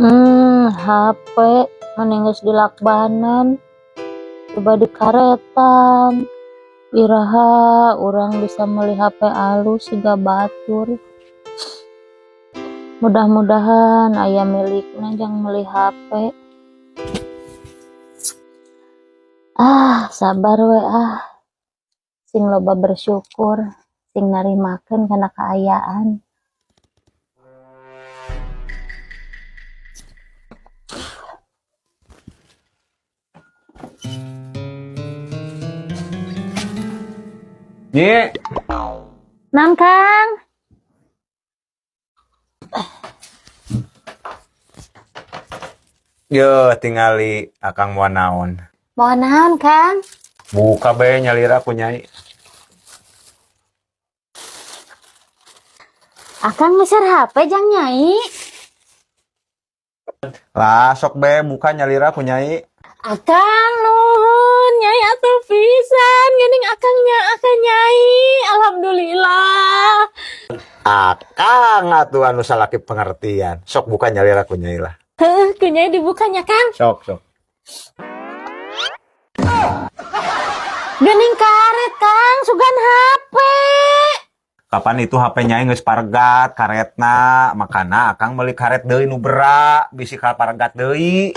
HP meninggus di lakbanan, coba di karetan. Iraha orang bisa meli HP alus siga batur. Mudah-mudahan ayah milikna jang meli HP. Sabar we sing loba bersyukur, sing narimakeun kana kaayaan. Nye, Naon Kang? yo tingali akang mau naon. Mau naon Kang? Buka bae nyalira ku nyai. Akang meser HP jang nyai. Lah sok bae buka nyalira ku nyai. Akang nuhun nyai atuh pisan geuning akangnya akang nyai. Alhamdulillah. Akang atuh anu salaki pengertian. Sok buka nyalira ku nyai lah. Heuh, ku nyai dibukanya Kang. Sok. Geuning karet Kang, sugan HP. Kapan itu HP nyai geus paregat karetna, makana akang meuli karet deui nu beura, bisi ka paregat deui.